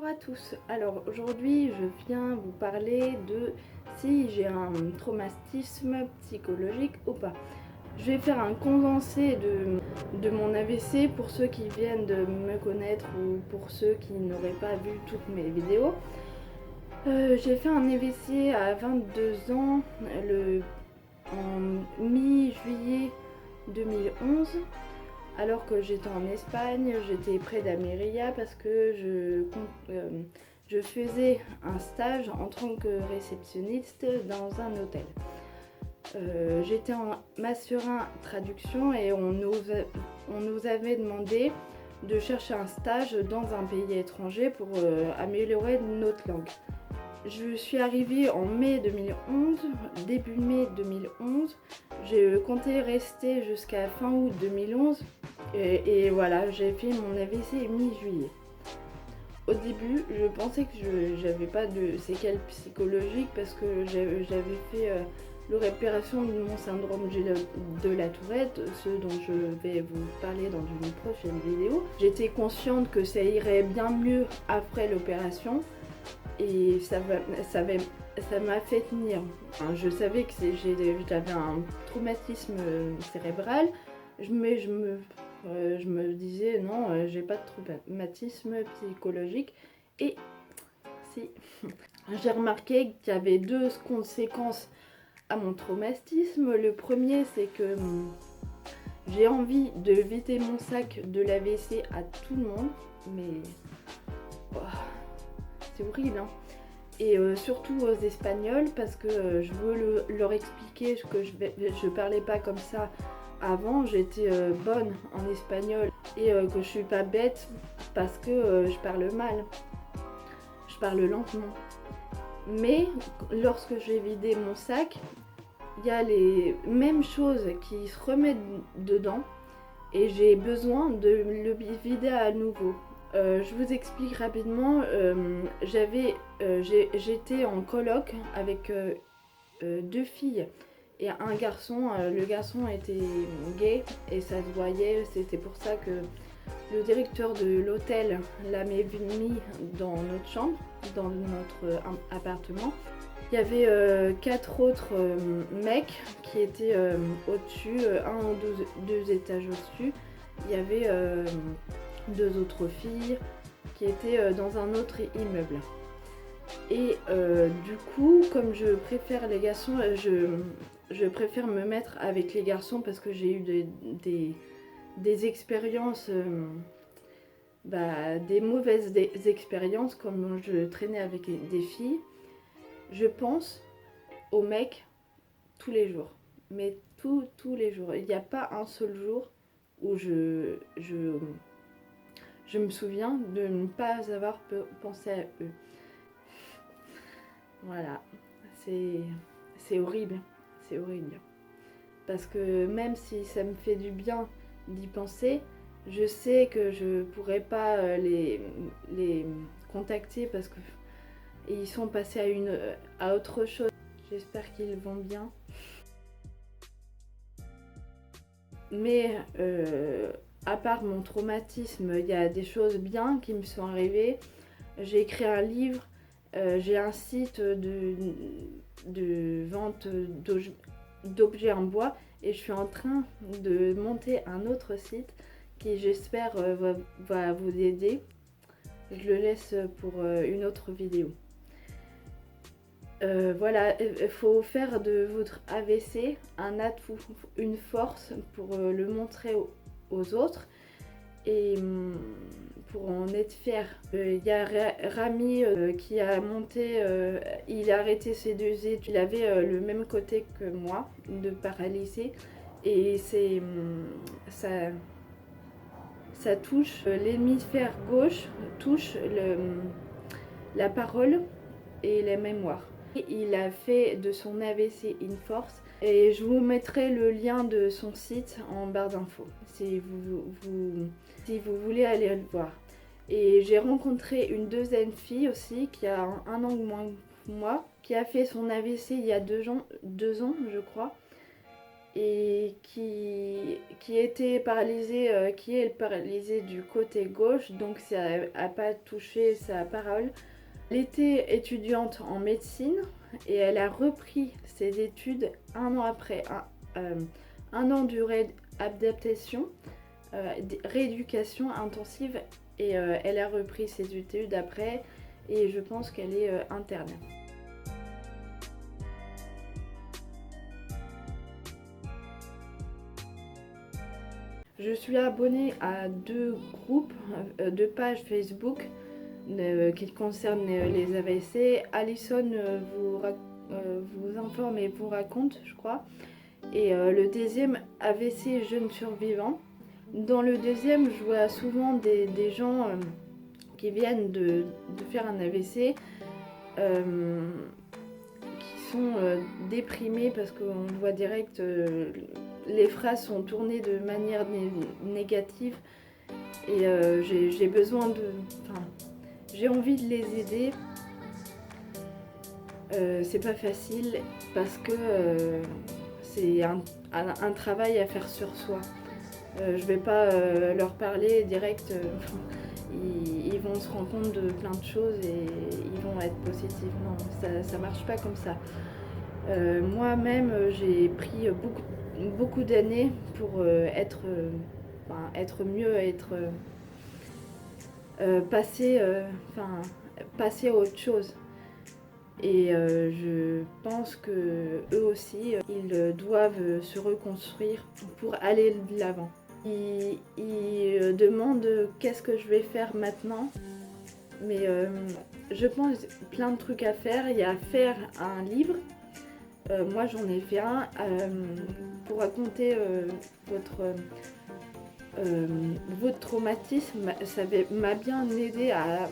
à tous. Alors aujourd'hui je viens vous parler de si j'ai un traumatisme psychologique ou pas. Je vais faire un condensé de mon AVC pour ceux qui viennent de me connaître ou pour ceux qui n'auraient pas vu toutes mes vidéos. J'ai fait un AVC à 22 ans en mi-juillet 2011. Alors que j'étais en Espagne, j'étais près d'Almeria parce que je faisais un stage en tant que réceptionniste dans un hôtel. J'étais en Masserin traduction et on nous avait demandé de chercher un stage dans un pays étranger pour améliorer notre langue. Je suis arrivée en mai 2011, début mai 2011. J'ai compté rester jusqu'à fin août 2011 et voilà, j'ai fait mon AVC mi-juillet. Au début, je pensais que je n'avais pas de séquelles psychologiques parce que j'avais fait l'opération de mon syndrome de la Tourette, ce dont je vais vous parler dans une prochaine vidéo. J'étais consciente que ça irait bien mieux après l'opération. Et ça m'a fait tenir. Je savais que j'avais un traumatisme cérébral, mais je me disais non, j'ai pas de traumatisme psychologique. Et si, j'ai remarqué qu'il y avait deux conséquences à mon traumatisme. Le premier, c'est que j'ai envie de vider mon sac de l'AVC à tout le monde, mais oh, c'est horrible, hein. Et surtout aux Espagnols parce que je veux leur expliquer que je parlais pas comme ça avant, j'étais bonne en espagnol et que je suis pas bête parce que je parle mal, je parle lentement. Mais lorsque j'ai vidé mon sac, il y a les mêmes choses qui se remettent dedans et j'ai besoin de le vider à nouveau. Je vous explique rapidement, j'étais en coloc avec deux filles et un garçon. Le garçon était gay et ça se voyait, c'était pour ça que le directeur de l'hôtel l'avait mis dans notre chambre, dans notre appartement. Il y avait quatre autres mecs qui étaient au-dessus, un ou deux étages au-dessus. Il y avait deux autres filles qui étaient dans un autre immeuble. Et du coup, comme je préfère les garçons, je préfère me mettre avec les garçons parce que j'ai eu des expériences, des mauvaises expériences, comme je traînais avec des filles. Je pense aux mecs tous les jours, mais tous les jours. Il n'y a pas un seul jour où je me souviens de ne pas avoir pensé à eux. Voilà, c'est horrible, c'est horrible. Parce que même si ça me fait du bien d'y penser, je sais que je pourrais pas les contacter parce que ils sont passés à autre chose. J'espère qu'ils vont bien. Mais à part mon traumatisme, il y a des choses bien qui me sont arrivées. J'ai écrit un livre, j'ai un site de vente d'objets en bois et je suis en train de monter un autre site qui j'espère va vous aider. Je le laisse pour une autre vidéo. Voilà, il faut faire de votre AVC un atout, une force pour le montrer aux autres et pour en être fier. Il y a Rami qui a monté, il a arrêté ses deux études, il avait le même côté que moi, de paralysé, et ça touche l'hémisphère gauche, touche la parole et la mémoire. Il a fait de son AVC une force et je vous mettrai le lien de son site en barre d'infos si vous voulez aller le voir. Et j'ai rencontré une deuxième fille aussi qui a un an moins que moi, qui a fait son AVC il y a 2 ans je crois. et qui était paralysée, qui est paralysée du côté gauche, donc ça n'a pas touché sa parole. Elle était étudiante en médecine et elle a repris ses études un an après, un an de réadaptation, rééducation intensive, et elle a repris ses études après et je pense qu'elle est interne. Je suis abonnée à 2 groupes, 2 pages Facebook qui concernent les AVC. Alison vous informe et vous raconte, je crois. Et le deuxième, AVC Jeunes Survivants. Dans le deuxième, je vois souvent des gens qui viennent de faire un AVC, qui sont déprimés parce qu'on voit direct, les phrases sont tournées de manière négative. Et j'ai besoin de... Enfin, j'ai envie de les aider. C'est pas facile parce que c'est un travail à faire sur soi. Je vais pas leur parler direct, ils vont se rendre compte de plein de choses et ils vont être positifs. Non, ça marche pas comme ça. Moi-même, j'ai pris beaucoup d'années pour être mieux, passer à autre chose. Et je pense que eux aussi, ils doivent se reconstruire pour aller de l'avant. Ils demandent qu'est-ce que je vais faire maintenant, mais je pense plein de trucs à faire. Il y a à faire un livre. Moi j'en ai fait un pour raconter votre traumatisme. Ça m'a bien aidé à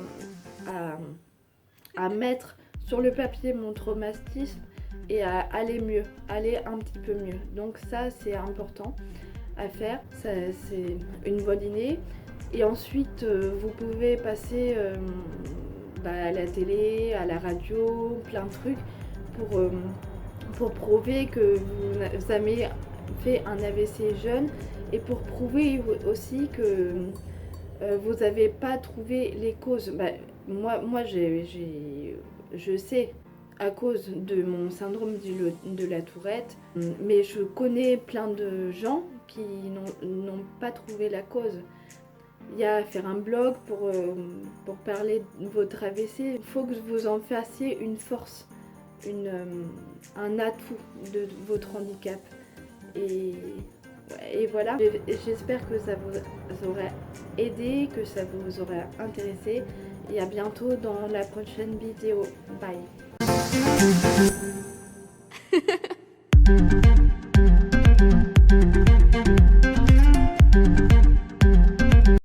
mettre sur le papier mon traumatisme et à aller mieux, aller un petit peu mieux. Donc ça c'est important à faire, c'est une bonne idée. Et ensuite vous pouvez passer à la télé, à la radio, plein de trucs pour prouver que vous avez fait un AVC jeune et pour prouver aussi que vous n'avez pas trouvé les causes. Moi je sais à cause de mon syndrome de la Tourette, mais je connais plein de gens qui n'ont pas trouvé la cause. Il y a à faire un blog pour parler de votre AVC. Il faut que vous en fassiez une force, un atout de votre handicap. Et voilà, j'espère que ça vous aura aidé, que ça vous aura intéressé. Et à bientôt dans la prochaine vidéo. Bye.